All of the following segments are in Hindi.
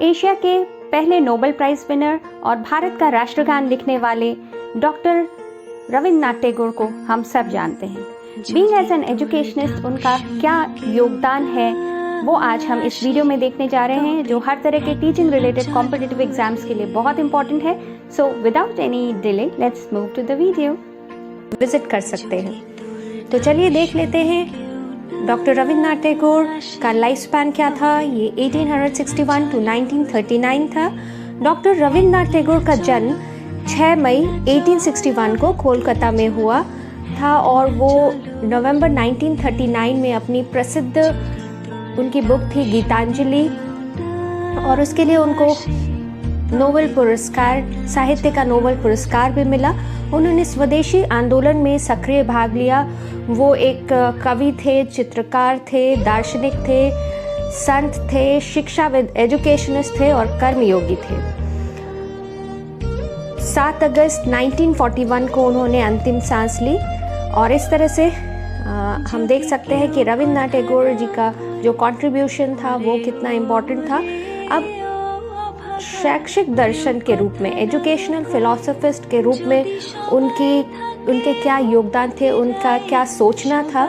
एशिया के पहले नोबेल प्राइज विनर और भारत का राष्ट्रगान लिखने वाले डॉक्टर रविन्द्रनाथ टैगोर को हम सब जानते हैं। बीइंग एज एन एजुकेशनिस्ट उनका क्या योगदान है वो आज हम इस वीडियो में देखने जा रहे हैं, जो हर तरह के टीचिंग रिलेटेड कॉम्पिटिटिव एग्जाम्स के लिए बहुत इंपॉर्टेंट है। So without any delay let's move to the video. Visit कर सकते हैं। तो चलिए देख लेते हैं डॉक्टर रविन्द्रनाथ टैगोर का लाइफ स्पैन क्या था। ये 1861 टू 1939 था। डॉक्टर रविन्द्रनाथ टैगोर का जन्म 6 मई 1861 को कोलकाता में हुआ था और वो नवंबर 1939 में अपनी प्रसिद्ध उनकी बुक थी गीतांजलि, और उसके लिए उनको नोबेल पुरस्कार, साहित्य का नोबेल पुरस्कार भी मिला। उन्होंने स्वदेशी आंदोलन में सक्रिय भाग लिया। वो एक कवि थे, चित्रकार थे, दार्शनिक थे, संत थे, शिक्षाविद, एजुकेशनिस्ट थे और कर्मयोगी थे। 7 अगस्त 1941 को उन्होंने अंतिम सांस ली और इस तरह से हम देख सकते हैं कि रविन्द्रनाथ टैगोर जी का जो कंट्रीब्यूशन था वो कितना इम्पोर्टेंट था। अब शैक्षिक दर्शन के रूप में, एजुकेशनल फिलोसफिस्ट के रूप में उनके क्या योगदान थे, उनका क्या सोचना था,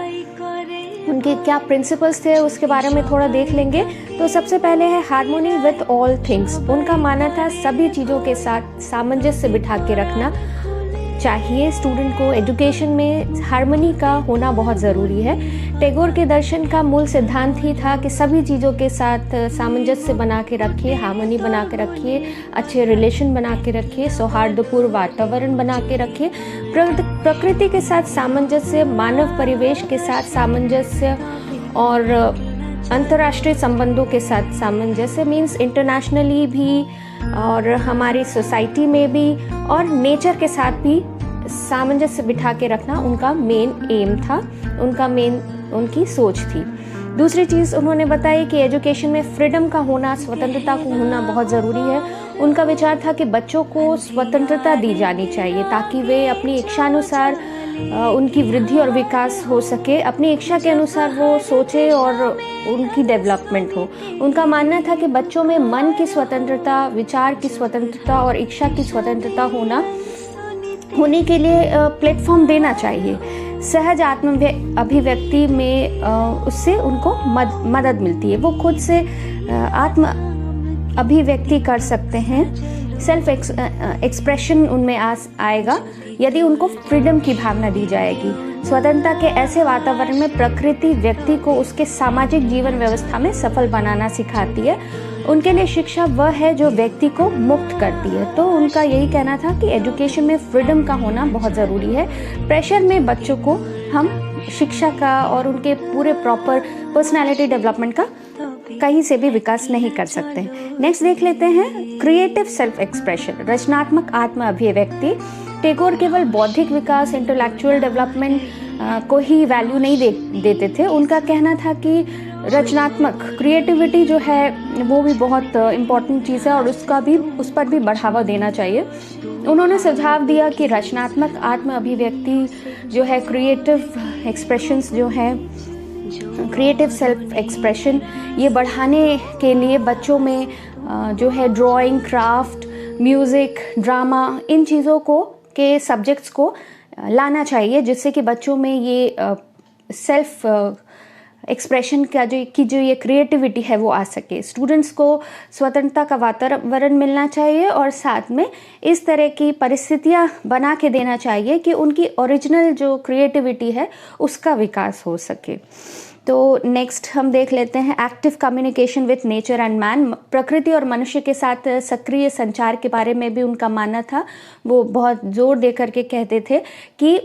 उनके क्या प्रिंसिपल्स थे, उसके बारे में थोड़ा देख लेंगे। तो सबसे पहले है हार्मोनी विथ ऑल थिंग्स। उनका मानना था सभी चीज़ों के साथ सामंजस्य बिठा के रखना चाहिए। स्टूडेंट को एजुकेशन में हार्मनी का होना बहुत ज़रूरी है। टैगोर के दर्शन का मूल सिद्धांत ही था कि सभी चीज़ों के साथ सामंजस्य बना के रखिए, हार्मनी बना के रखिए, अच्छे रिलेशन बना के रखिए, सौहार्दपूर्ण वातावरण बना के रखिए, प्रकृति के साथ सामंजस्य, मानव परिवेश के साथ सामंजस्य और अंतर्राष्ट्रीय संबंधों के साथ सामंजस्य, मीन्स इंटरनेशनली भी और हमारी सोसाइटी में भी और नेचर के साथ भी सामंजस्य बिठा के रखना उनका मेन एम था, उनकी सोच थी। दूसरी चीज़ उन्होंने बताई कि एजुकेशन में फ्रीडम का होना, स्वतंत्रता को होना बहुत ज़रूरी है। उनका विचार था कि बच्चों को स्वतंत्रता दी जानी चाहिए ताकि वे अपनी इच्छानुसार उनकी वृद्धि और विकास हो सके, अपनी इच्छा के अनुसार वो सोचे और उनकी डेवलपमेंट हो। उनका मानना था कि बच्चों में मन की स्वतंत्रता, विचार की स्वतंत्रता और इच्छा की स्वतंत्रता होने के लिए प्लेटफॉर्म देना चाहिए। सहज अभिव्यक्ति में उससे उनको मदद मिलती है, वो खुद से आत्म अभिव्यक्ति कर सकते हैं। सेल्फ एक्सप्रेशन उनमें आएगा यदि उनको फ्रीडम की भावना दी जाएगी। स्वतंत्रता के ऐसे वातावरण में प्रकृति व्यक्ति को उसके सामाजिक जीवन व्यवस्था में सफल बनाना सिखाती है। उनके लिए शिक्षा वह है जो व्यक्ति को मुक्त करती है। तो उनका यही कहना था कि एजुकेशन में फ्रीडम का होना बहुत ज़रूरी है। प्रेशर में बच्चों को हम शिक्षा का और उनके पूरे प्रॉपर पर्सनालिटी डेवलपमेंट का कहीं से भी विकास नहीं कर सकते। नेक्स्ट देख लेते हैं क्रिएटिव सेल्फ एक्सप्रेशन, रचनात्मक आत्म अभिव्यक्ति। टैगोर केवल बौद्धिक विकास, इंटेलेक्चुअल डेवलपमेंट को ही वैल्यू नहीं देते थे। उनका कहना था कि रचनात्मक क्रिएटिविटी जो है वो भी बहुत इम्पॉर्टेंट चीज़ है और उस पर भी बढ़ावा देना चाहिए। उन्होंने सुझाव दिया कि रचनात्मक आत्म अभिव्यक्ति जो है, क्रिएटिव एक्सप्रेशंस जो है, क्रिएटिव सेल्फ एक्सप्रेशन, ये बढ़ाने के लिए बच्चों में जो है ड्राइंग, क्राफ्ट, म्यूज़िक, ड्रामा, इन चीज़ों के सब्जेक्ट्स को लाना चाहिए, जिससे कि बच्चों में ये सेल्फ एक्सप्रेशन का जो ये क्रिएटिविटी है वो आ सके। स्टूडेंट्स को स्वतंत्रता का वातावरण मिलना चाहिए और साथ में इस तरह की परिस्थितियां बना के देना चाहिए कि उनकी ओरिजिनल जो क्रिएटिविटी है उसका विकास हो सके। तो नेक्स्ट हम देख लेते हैं active communication with nature and man. प्रकृति और मनुष्य के साथ सक्रिय संचार के बारे में भी उनका मानना था। वो बहुत जोर दे करके कहते थे कि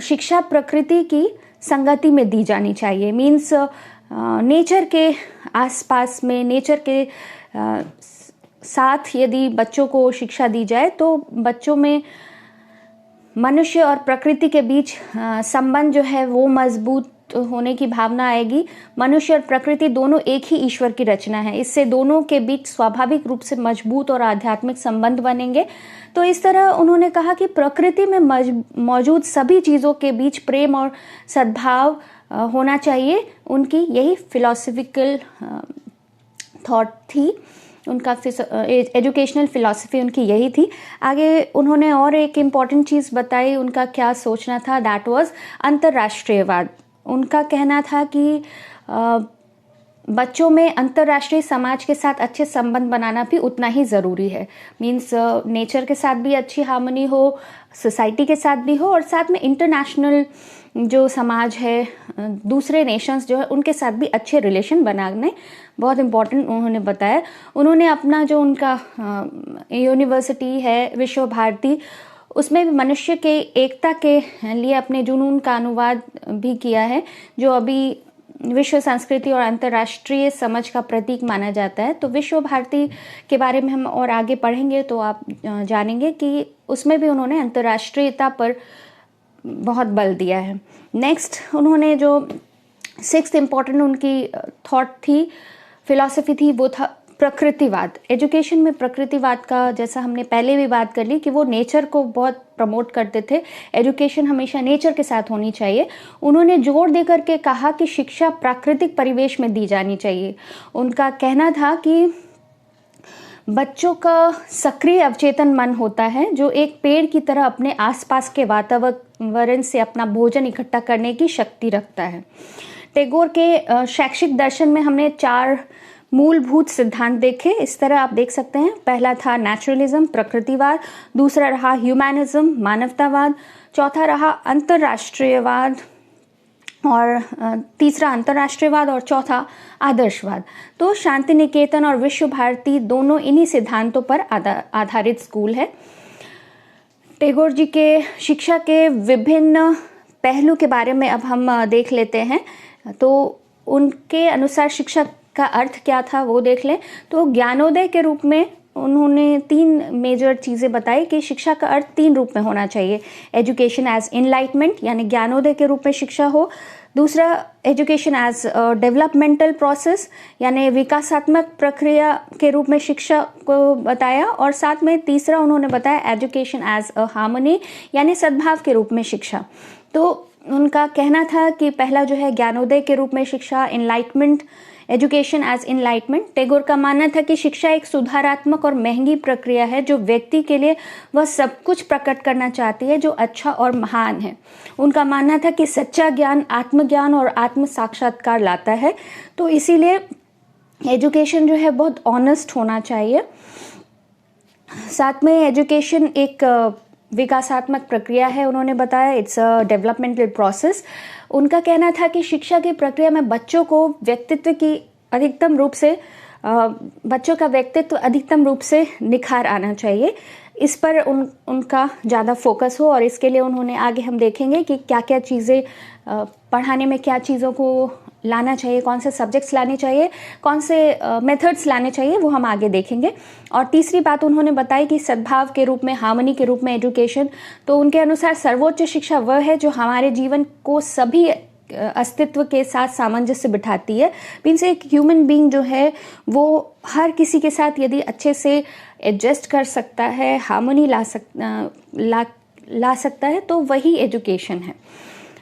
शिक्षा प्रकृति की संगति में दी जानी चाहिए। मीन्स नेचर के आसपास में, नेचर के साथ यदि बच्चों को शिक्षा दी जाए तो बच्चों में मनुष्य और प्रकृति के बीच संबंध जो है वो मजबूत होने की भावना आएगी। मनुष्य और प्रकृति दोनों एक ही ईश्वर की रचना है। इससे दोनों के बीच स्वाभाविक रूप से मजबूत और आध्यात्मिक संबंध बनेंगे। तो इस तरह उन्होंने कहा कि प्रकृति में मौजूद सभी चीज़ों के बीच प्रेम और सद्भाव होना चाहिए। उनकी यही फिलॉसफिकल थॉट थी। उनका एजुकेशनल फ़िलॉसफी उनकी यही थी। आगे उन्होंने और एक इम्पॉर्टेंट चीज़ बताई, उनका क्या सोचना था, दैट वाज अंतर्राष्ट्रीयवाद। उनका कहना था कि बच्चों में अंतर्राष्ट्रीय समाज के साथ अच्छे संबंध बनाना भी उतना ही ज़रूरी है। मीन्स नेचर के साथ भी अच्छी हार्मनी हो, सोसाइटी के साथ भी हो, और साथ में इंटरनेशनल जो समाज है, दूसरे नेशंस जो है उनके साथ भी अच्छे रिलेशन बनाने बहुत इम्पोर्टेंट उन्होंने बताया। उन्होंने अपना जो उनका यूनिवर्सिटी है विश्व भारती, उसमें भी मनुष्य के एकता के लिए अपने जुनून का अनुवाद भी किया है, जो अभी विश्व संस्कृति और अंतर्राष्ट्रीय समझ का प्रतीक माना जाता है। तो विश्व भारती के बारे में हम और आगे पढ़ेंगे तो आप जानेंगे कि उसमें भी उन्होंने अंतर्राष्ट्रीयता पर बहुत बल दिया है। नेक्स्ट उन्होंने जो 6th इम्पॉर्टेंट उनकी थॉट थी, फिलॉसफी थी, वो था प्रकृतिवाद। एजुकेशन में प्रकृतिवाद का, जैसा हमने पहले भी बात कर ली, कि वो नेचर को बहुत प्रमोट करते थे। एजुकेशन हमेशा नेचर के साथ होनी चाहिए। उन्होंने जोर देकर के कहा कि शिक्षा प्राकृतिक परिवेश में दी जानी चाहिए। उनका कहना था कि बच्चों का सक्रिय अवचेतन मन होता है, जो एक पेड़ की तरह अपने आसपास के वातावरण से अपना भोजन इकट्ठा करने की शक्ति रखता है। टैगोर के शैक्षिक दर्शन में हमने 4 मूलभूत सिद्धांत देखे। इस तरह आप देख सकते हैं, पहला था नेचुरलिज्म, प्रकृतिवाद, दूसरा रहा ह्यूमैनिज्म, मानवतावाद, चौथा रहा अंतर्राष्ट्रीयवाद, और तीसरा अंतर्राष्ट्रीयवाद, और चौथा आदर्शवाद। तो शांति निकेतन और विश्व भारती दोनों इन्हीं सिद्धांतों पर आधारित स्कूल है। टैगोर जी के शिक्षा के विभिन्न पहलू के बारे में अब हम देख लेते हैं। तो उनके अनुसार शिक्षा का अर्थ क्या था वो देख लें। तो ज्ञानोदय के रूप में उन्होंने 3 मेजर चीज़ें बताई कि शिक्षा का अर्थ 3 रूप में होना चाहिए। एजुकेशन एज इनलाइटमेंट, यानी ज्ञानोदय के रूप में शिक्षा हो। दूसरा, एजुकेशन एज डेवलपमेंटल प्रोसेस, यानी विकासात्मक प्रक्रिया के रूप में शिक्षा को बताया। और साथ में तीसरा उन्होंने बताया एजुकेशन एज अ हार्मनी, यानी सद्भाव के रूप में शिक्षा। तो उनका कहना था कि पहला जो है ज्ञानोदय के रूप में शिक्षा, enlightenment, education as enlightenment. Tagore का मानना था कि शिक्षा एक सुधारात्मक और महंगी प्रक्रिया है, जो व्यक्ति के लिए वह सब कुछ प्रकट करना चाहती है जो अच्छा और महान है। उनका मानना था कि सच्चा ज्ञान आत्मज्ञान और आत्म साक्षात्कार लाता है। तो इसीलिए एजुकेशन जो है बहुत ऑनेस्ट होना चाहिए। साथ में एजुकेशन एक विकासात्मक प्रक्रिया है, उन्होंने बताया इट्स अ डेवलपमेंटल प्रोसेस। उनका कहना था कि शिक्षा की प्रक्रिया में बच्चों को व्यक्तित्व की अधिकतम रूप से बच्चों का व्यक्तित्व अधिकतम रूप से निखार आना चाहिए। इस पर उनका ज़्यादा फोकस हो, और इसके लिए उन्होंने आगे हम देखेंगे कि क्या क्या चीज़ें पढ़ाने में क्या चीज़ों को लाना चाहिए, कौन से सब्जेक्ट्स लाने चाहिए, कौन से मेथड्स लाने चाहिए, वो हम आगे देखेंगे। और तीसरी बात उन्होंने बताई कि सद्भाव के रूप में, हार्मनी के रूप में एजुकेशन। तो उनके अनुसार सर्वोच्च शिक्षा वह है जो हमारे जीवन को सभी अस्तित्व के साथ सामंजस्य बिठाती है। मीन्स एक ह्यूमन बीइंग जो है वो हर किसी के साथ यदि अच्छे से एडजस्ट कर सकता है, हार्मनी ला सकता है, तो वही एजुकेशन है।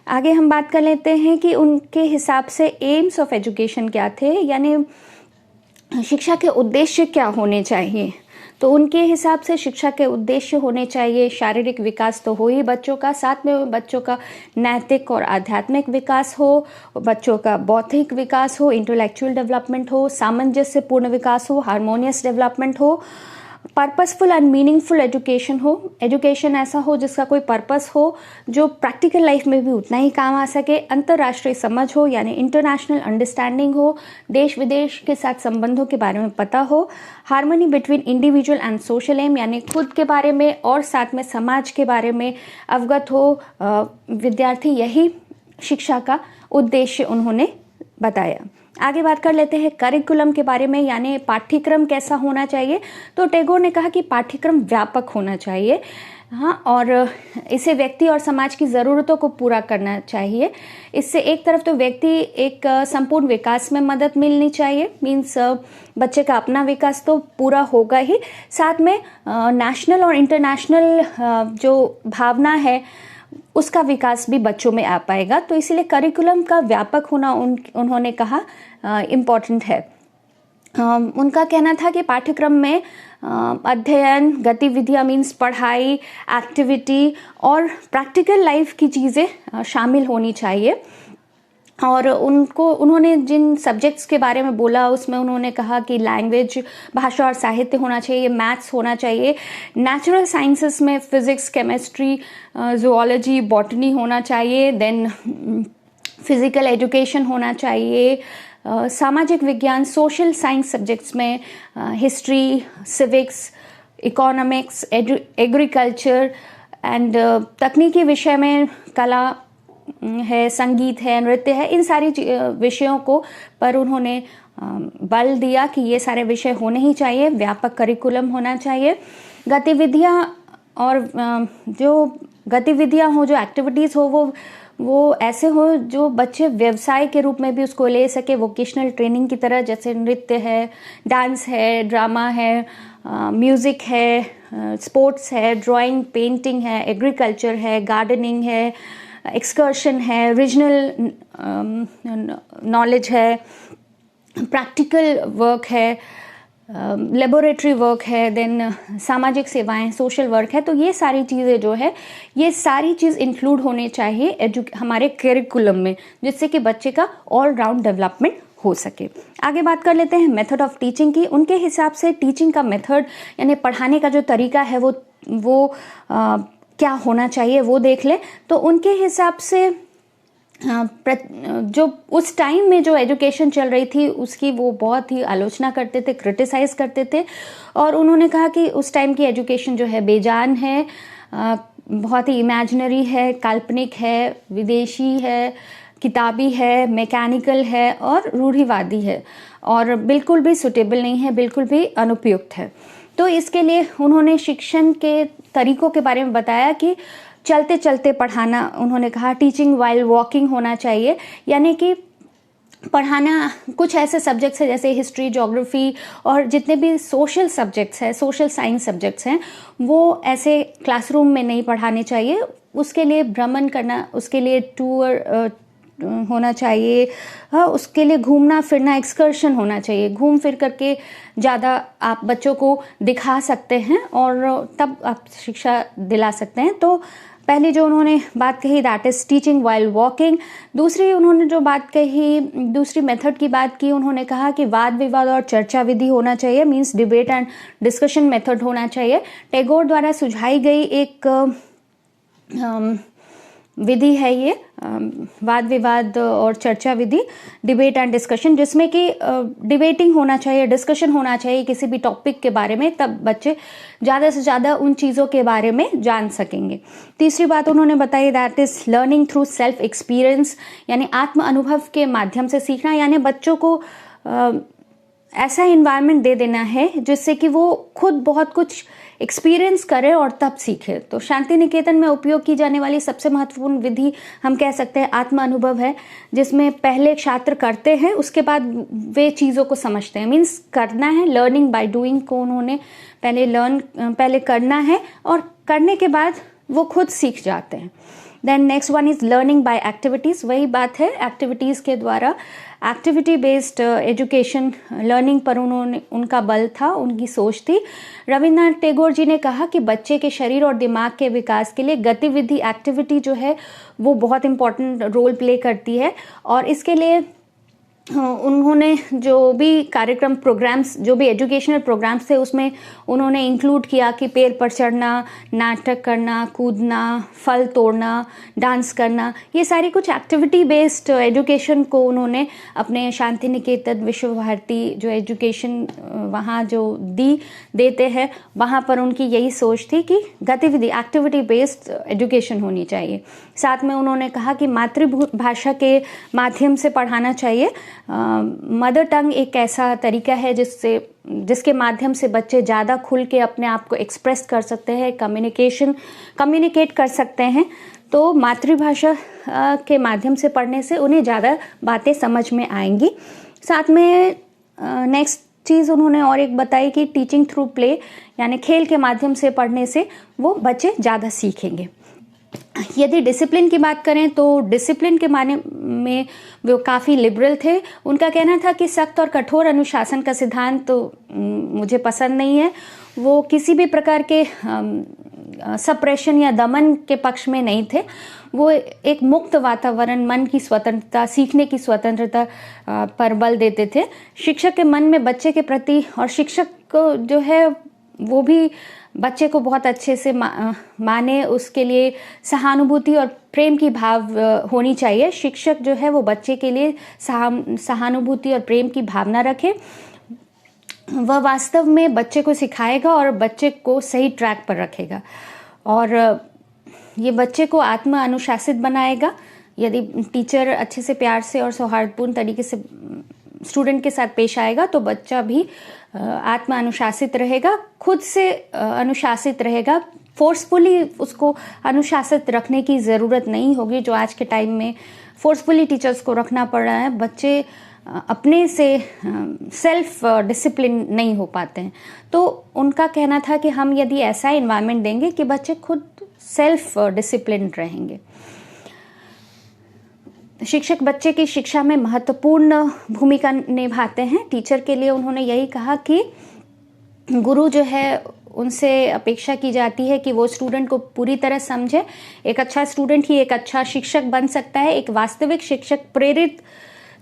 आगे हम बात कर लेते हैं कि उनके हिसाब से एम्स ऑफ एजुकेशन क्या थे, यानी शिक्षा के उद्देश्य क्या होने चाहिए। तो उनके हिसाब से शिक्षा के उद्देश्य होने चाहिए शारीरिक विकास तो हो ही बच्चों का, साथ में बच्चों का नैतिक और आध्यात्मिक विकास हो, बच्चों का बौद्धिक विकास हो, इंटेलेक्चुअल डेवलपमेंट हो, सामंजस्यपूर्ण विकास हो, हार्मोनियस डेवलपमेंट हो, पर्पसफुल एंड मीनिंगफुल एजुकेशन हो। एजुकेशन ऐसा हो जिसका कोई पर्पस हो, जो प्रैक्टिकल लाइफ में भी उतना ही काम आ सके। अंतर्राष्ट्रीय समझ हो, यानी इंटरनेशनल अंडरस्टैंडिंग हो, देश विदेश के साथ संबंधों के बारे में पता हो। Harmony between individual and social aim, यानी खुद के बारे में और साथ में समाज के बारे में अवगत हो विद्यार्थी, यही शिक्षा का उद्देश्य उन्होंने बताया। आगे बात कर लेते हैं करिकुलम के बारे में, यानी पाठ्यक्रम कैसा होना चाहिए। तो टैगोर ने कहा कि पाठ्यक्रम व्यापक होना चाहिए, हाँ, और इसे व्यक्ति और समाज की ज़रूरतों को पूरा करना चाहिए। इससे एक तरफ तो व्यक्ति एक संपूर्ण विकास में मदद मिलनी चाहिए, मीन्स बच्चे का अपना विकास तो पूरा होगा ही, साथ में नेशनल और इंटरनेशनल जो भावना है उसका विकास भी बच्चों में आ पाएगा। तो इसीलिए करिकुलम का व्यापक होना उन्होंने कहा इम्पॉर्टेंट है। उनका कहना था कि पाठ्यक्रम में अध्ययन, गतिविधियाँ मीन्स पढ़ाई, एक्टिविटी और प्रैक्टिकल लाइफ की चीज़ें शामिल होनी चाहिए। और उन्होंने जिन सब्जेक्ट्स के बारे में बोला उसमें उन्होंने कहा कि लैंग्वेज, भाषा और साहित्य होना चाहिए, मैथ्स होना चाहिए, नेचुरल साइंसेस में फिजिक्स, केमिस्ट्री, जूलॉजी, बॉटनी होना चाहिए, देन फिजिकल एजुकेशन होना चाहिए, सामाजिक विज्ञान, सोशल साइंस सब्जेक्ट्स में history, civics, economics, agriculture and तकनीकी विषय में कला है, संगीत है, नृत्य है, इन सारी विषयों को पर उन्होंने बल दिया कि ये सारे विषय होने ही चाहिए, व्यापक करिकुलम होना चाहिए। गतिविधियाँ और जो गतिविधियाँ हो, जो एक्टिविटीज़ हो, वो ऐसे हो जो बच्चे व्यवसाय के रूप में भी उसको ले सके, वोकेशनल ट्रेनिंग की तरह, जैसे नृत्य है, डांस है, ड्रामा है, म्यूज़िक है, स्पोर्ट्स है, ड्राइंग, पेंटिंग है, एग्रीकल्चर है, गार्डनिंग है, एक्सकर्शन है, रीजनल नॉलेज है, प्रैक्टिकल वर्क है, लेबोरेटरी वर्क है, देन सामाजिक सेवाएं, सोशल वर्क है। तो ये सारी चीज़ें जो है, ये सारी चीज़ इंक्लूड होने चाहिए हमारे करिकुलम में, जिससे कि बच्चे का ऑल राउंड डेवलपमेंट हो सके। आगे बात कर लेते हैं मेथड ऑफ टीचिंग की। उनके हिसाब से टीचिंग का मेथड यानी पढ़ाने का जो तरीका है वो क्या होना चाहिए वो देख ले। तो उनके हिसाब से जो उस टाइम में जो एजुकेशन चल रही थी उसकी वो बहुत ही आलोचना करते थे, क्रिटिसाइज करते थे, और उन्होंने कहा कि उस टाइम की एजुकेशन जो है बेजान है, बहुत ही इमेजिनरी है, काल्पनिक है, विदेशी है, किताबी है, मैकेनिकल है और रूढ़िवादी है और बिल्कुल भी सुटेबल नहीं है, बिल्कुल भी अनुपयुक्त है। तो इसके लिए उन्होंने शिक्षण के तरीकों के बारे में बताया कि चलते चलते पढ़ाना, उन्होंने कहा टीचिंग वाइल वॉकिंग होना चाहिए, यानी कि पढ़ाना कुछ ऐसे सब्जेक्ट्स हैं जैसे हिस्ट्री, ज्योग्राफी और जितने भी सोशल सब्जेक्ट्स हैं, सोशल साइंस सब्जेक्ट्स हैं, वो ऐसे क्लासरूम में नहीं पढ़ाने चाहिए। उसके लिए भ्रमण करना, उसके लिए टूर होना चाहिए, उसके लिए घूमना फिरना, एक्सकर्शन होना चाहिए, घूम फिर करके ज़्यादा आप बच्चों को दिखा सकते हैं और तब आप शिक्षा दिला सकते हैं। तो पहली जो उन्होंने बात कही that is teaching while walking. दूसरी उन्होंने जो बात कही, दूसरी मेथड की बात की, उन्होंने कहा कि वाद विवाद और चर्चा विधि होना चाहिए, means debate and discussion method होना चाहिए। टैगोर द्वारा सुझाई गई एक विधि है ये, वाद विवाद और चर्चा विधि, डिबेट एंड डिस्कशन, जिसमें कि डिबेटिंग होना चाहिए, डिस्कशन होना चाहिए किसी भी टॉपिक के बारे में, तब बच्चे ज़्यादा से ज़्यादा उन चीज़ों के बारे में जान सकेंगे। तीसरी बात उन्होंने बताई that is learning through self experience, यानी आत्म अनुभव के माध्यम से सीखना, यानी बच्चों को ऐसा इन्वायरमेंट दे देना है जिससे कि वो खुद बहुत कुछ एक्सपीरियंस करे और तब सीखे। तो शांति निकेतन में उपयोग की जाने वाली सबसे महत्वपूर्ण विधि हम कह सकते हैं आत्म अनुभव है, जिसमें पहले छात्र करते हैं, उसके बाद वे चीज़ों को समझते हैं, मीन्स करना है, लर्निंग बाय डूइंग को उन्होंने पहले करना है और करने के बाद वो खुद सीख जाते हैं। Then next one is learning by activities, वही बात है, एक्टिविटीज़ के द्वारा, एक्टिविटी बेस्ड एजुकेशन लर्निंग पर उनका बल था, उनकी सोच थी। रविन्द्रनाथ टैगोर जी ने कहा कि बच्चे के शरीर और दिमाग के विकास के लिए गतिविधि, एक्टिविटी जो है वो बहुत इम्पॉर्टेंट रोल प्ले करती है, और इसके लिए उन्होंने जो भी कार्यक्रम प्रोग्राम्स, जो भी एजुकेशनल प्रोग्राम्स थे उसमें उन्होंने इंक्लूड किया कि पेड़ पर चढ़ना, नाटक करना, कूदना, फल तोड़ना, डांस करना, ये सारी कुछ एक्टिविटी बेस्ड एजुकेशन को उन्होंने अपने शांति निकेतन विश्व भारती जो एजुकेशन वहाँ जो देते हैं वहाँ पर उनकी यही सोच थी कि गतिविधि, एक्टिविटी बेस्ड एजुकेशन होनी चाहिए। साथ में उन्होंने कहा कि मातृभाषा के माध्यम से पढ़ाना चाहिए। मदर टंग एक ऐसा तरीका है जिसके माध्यम से बच्चे ज़्यादा खुल के अपने आप को एक्सप्रेस कर सकते हैं, कम्युनिकेट कर सकते हैं। तो मातृभाषा के माध्यम से पढ़ने से उन्हें ज़्यादा बातें समझ में आएंगी। साथ में नेक्स्ट चीज़ उन्होंने और एक बताई कि टीचिंग थ्रू प्ले, यानी खेल के माध्यम से पढ़ने से वो बच्चे ज़्यादा सीखेंगे। यदि डिसिप्लिन की बात करें तो डिसिप्लिन के माने में वो काफ़ी लिबरल थे। उनका कहना था कि सख्त और कठोर अनुशासन का सिद्धांत तो मुझे पसंद नहीं है। वो किसी भी प्रकार के सप्रेशन या दमन के पक्ष में नहीं थे। वो एक मुक्त वातावरण, मन की स्वतंत्रता, सीखने की स्वतंत्रता पर बल देते थे। शिक्षक के मन में बच्चे के प्रति, और शिक्षक को जो है वो भी बच्चे को बहुत अच्छे से माने, उसके लिए सहानुभूति और प्रेम की भाव होनी चाहिए। शिक्षक जो है वो बच्चे के लिए सहानुभूति और प्रेम की भावना रखे। वह वास्तव में बच्चे को सिखाएगा और बच्चे को सही ट्रैक पर रखेगा, और ये बच्चे को आत्म अनुशासित बनाएगा। यदि टीचर अच्छे से, प्यार से और सौहार्दपूर्ण तरीके से स्टूडेंट के साथ पेश आएगा तो बच्चा भी आत्म अनुशासित रहेगा, खुद से अनुशासित रहेगा। फोर्सफुली उसको अनुशासित रखने की ज़रूरत नहीं होगी, जो आज के टाइम में फोर्सफुली टीचर्स को रखना पड़ रहा है। बच्चे अपने से सेल्फ डिसिप्लिन नहीं हो पाते हैं। तो उनका कहना था कि हम यदि ऐसा इन्वायरमेंट देंगे कि बच्चे खुद सेल्फ डिसिप्लिन रहेंगे। शिक्षक बच्चे की शिक्षा में महत्वपूर्ण भूमिका निभाते हैं। टीचर के लिए उन्होंने यही कहा कि गुरु जो है उनसे अपेक्षा की जाती है कि वो स्टूडेंट को पूरी तरह समझे। एक अच्छा स्टूडेंट ही एक अच्छा शिक्षक बन सकता है। एक वास्तविक शिक्षक प्रेरित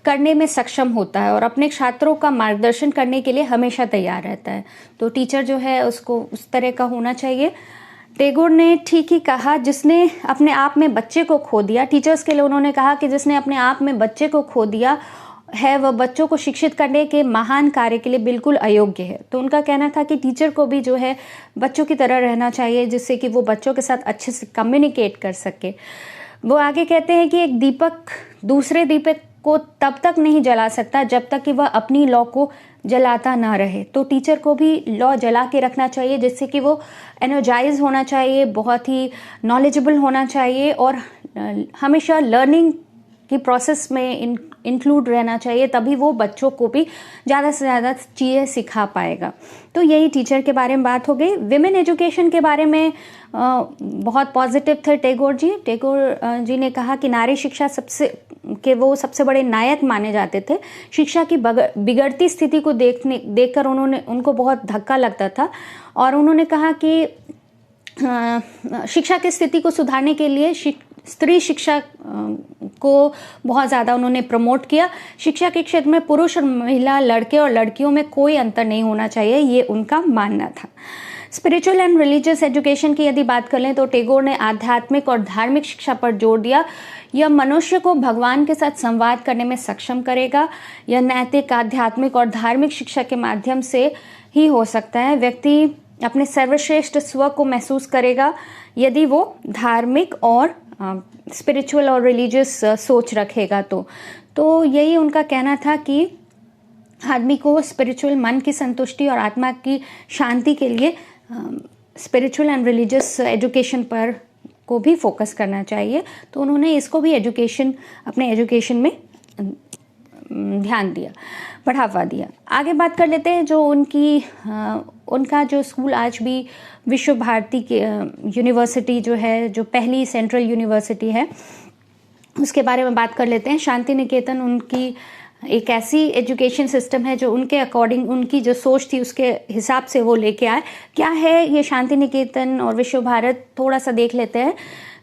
करने में सक्षम होता है और अपने छात्रों का मार्गदर्शन करने के लिए हमेशा तैयार रहता है। तो टीचर जो है उसको उस तरह का होना चाहिए। टैगोर ने ठीक ही कहा, जिसने अपने आप में बच्चे को खो दिया, टीचर्स के लिए उन्होंने कहा कि जिसने अपने आप में बच्चे को खो दिया है वह बच्चों को शिक्षित करने के महान कार्य के लिए बिल्कुल अयोग्य है। तो उनका कहना था कि टीचर को भी जो है बच्चों की तरह रहना चाहिए, जिससे कि वो बच्चों के साथ अच्छे से कम्युनिकेट कर सके। वो आगे कहते हैं कि एक दीपक दूसरे दीपक को तब तक नहीं जला सकता जब तक कि वह अपनी लौ को जलाता ना रहे। तो टीचर को भी लौ जला के रखना चाहिए, जिससे कि वो एनर्जाइज होना चाहिए, बहुत ही नॉलेजेबल होना चाहिए और हमेशा लर्निंग की प्रोसेस में इंक्लूड रहना चाहिए। तभी वो बच्चों को भी ज़्यादा से ज़्यादा चीज़ें सिखा पाएगा। तो यही टीचर के बारे में बात हो गई। विमेन एजुकेशन के बारे में बहुत पॉजिटिव थे टैगोर जी। टैगोर जी ने कहा कि नारी शिक्षा वो सबसे बड़े नायक माने जाते थे। शिक्षा की बिगड़ती स्थिति को देखकर उनको बहुत धक्का लगता था और उन्होंने कहा कि शिक्षा की स्थिति को सुधारने के लिए स्त्री शिक्षा को बहुत ज़्यादा उन्होंने प्रमोट किया। शिक्षा के क्षेत्र में पुरुष और महिला, लड़के और लड़कियों में कोई अंतर नहीं होना चाहिए, ये उनका मानना था। स्पिरिचुअल एंड रिलीजियस एजुकेशन की यदि बात कर लें तो टैगोर ने आध्यात्मिक और धार्मिक शिक्षा पर जोर दिया। यह मनुष्य को भगवान के साथ संवाद करने में सक्षम करेगा। यह नैतिक, आध्यात्मिक और धार्मिक शिक्षा के माध्यम से ही हो सकता है। व्यक्ति अपने सर्वश्रेष्ठ स्व को महसूस करेगा यदि वो धार्मिक और स्पिरिचुअल और रिलीजियस सोच रखेगा। तो यही उनका कहना था कि आदमी को स्पिरिचुअल, मन की संतुष्टि और आत्मा की शांति के लिए स्पिरिचुअल एंड रिलीजियस एजुकेशन पर को भी फोकस करना चाहिए। तो उन्होंने इसको भी अपने एजुकेशन में ध्यान दिया, बढ़ावा दिया। आगे बात कर लेते हैं जो उनका जो स्कूल आज भी विश्व भारती के यूनिवर्सिटी जो है, जो पहली सेंट्रल यूनिवर्सिटी है, उसके बारे में बात कर लेते हैं। शांति निकेतन उनकी एक ऐसी एजुकेशन सिस्टम है जो उनके अकॉर्डिंग, उनकी जो सोच थी उसके हिसाब से वो लेके आए। क्या है ये शांति निकेतन और विश्व भारत, थोड़ा सा देख लेते हैं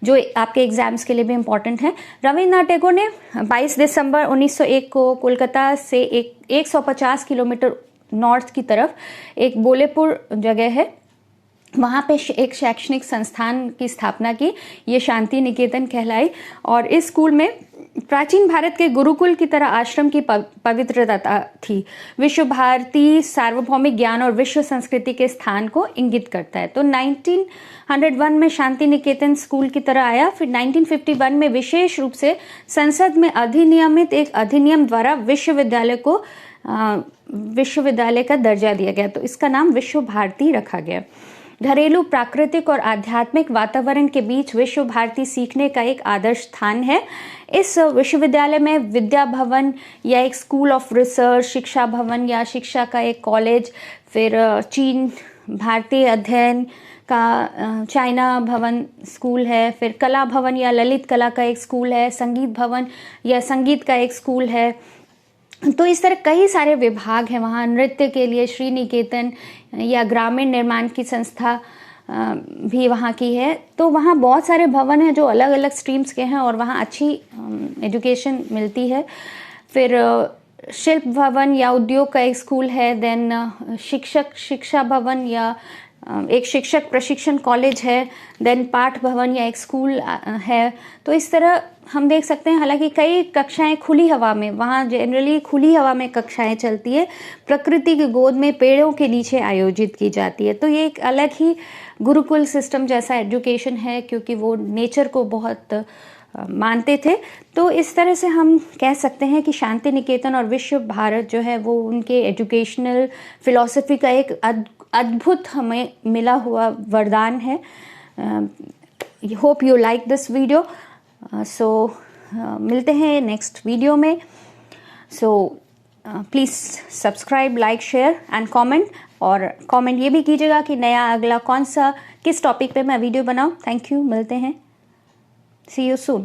जो आपके एग्जाम्स के लिए भी इम्पॉर्टेंट है। रविन्द्रनाथ टैगोर ने 22 दिसंबर 1901 को कोलकाता से 150 किलोमीटर नॉर्थ की तरफ एक बोलेपुर जगह है, वहाँ पे एक शैक्षणिक संस्थान की स्थापना की। ये शांति निकेतन कहलाई और इस स्कूल में प्राचीन भारत के गुरुकुल की तरह आश्रम की पवित्रता थी। विश्व भारती सार्वभौमिक ज्ञान और विश्व संस्कृति के स्थान को इंगित करता है। तो 1901 में शांति निकेतन स्कूल की तरह आया। फिर 1951 में विशेष रूप से संसद में अधिनियमित एक अधिनियम द्वारा विश्वविद्यालय का दर्जा दिया गया। तो इसका नाम विश्व भारती रखा गया। घरेलू, प्राकृतिक और आध्यात्मिक वातावरण के बीच विश्व भारती सीखने का एक आदर्श स्थान है। इस विश्वविद्यालय में विद्या भवन या एक स्कूल ऑफ रिसर्च, शिक्षा भवन या शिक्षा का एक कॉलेज, फिर चीन, भारतीय अध्ययन का चाइना भवन स्कूल है, फिर कला भवन या ललित कला का एक स्कूल है, संगीत भवन या संगीत का एक स्कूल है। तो इस तरह कई सारे विभाग हैं वहाँ। नृत्य के लिए श्री निकेतन या ग्रामीण निर्माण की संस्था भी वहाँ की है। तो वहाँ बहुत सारे भवन हैं जो अलग अलग स्ट्रीम्स के हैं और वहाँ अच्छी एजुकेशन मिलती है। फिर शिल्प भवन या उद्योग का एक स्कूल है, देन शिक्षा भवन या एक शिक्षक प्रशिक्षण कॉलेज है, देन पाठ भवन या एक स्कूल है। तो इस तरह हम देख सकते हैं, हालांकि कई कक्षाएं खुली हवा में, वहाँ जनरली खुली हवा में कक्षाएं चलती है, प्रकृति की गोद में पेड़ों के नीचे आयोजित की जाती है। तो ये एक अलग ही गुरुकुल सिस्टम जैसा एजुकेशन है, क्योंकि वो नेचर को बहुत मानते थे। तो इस तरह से हम कह सकते हैं कि शांति निकेतन और विश्व भारत जो है वो उनके एजुकेशनल फिलॉसफी का एक अद्भुत हमें मिला हुआ वरदान है। Hope you like this video. So मिलते हैं नेक्स्ट वीडियो में। So please subscribe, like, share and comment. और कमेंट ये भी कीजिएगा कि नया अगला कौन सा किस टॉपिक पे मैं वीडियो बनाऊं। थैंक यू, मिलते हैं। See you soon.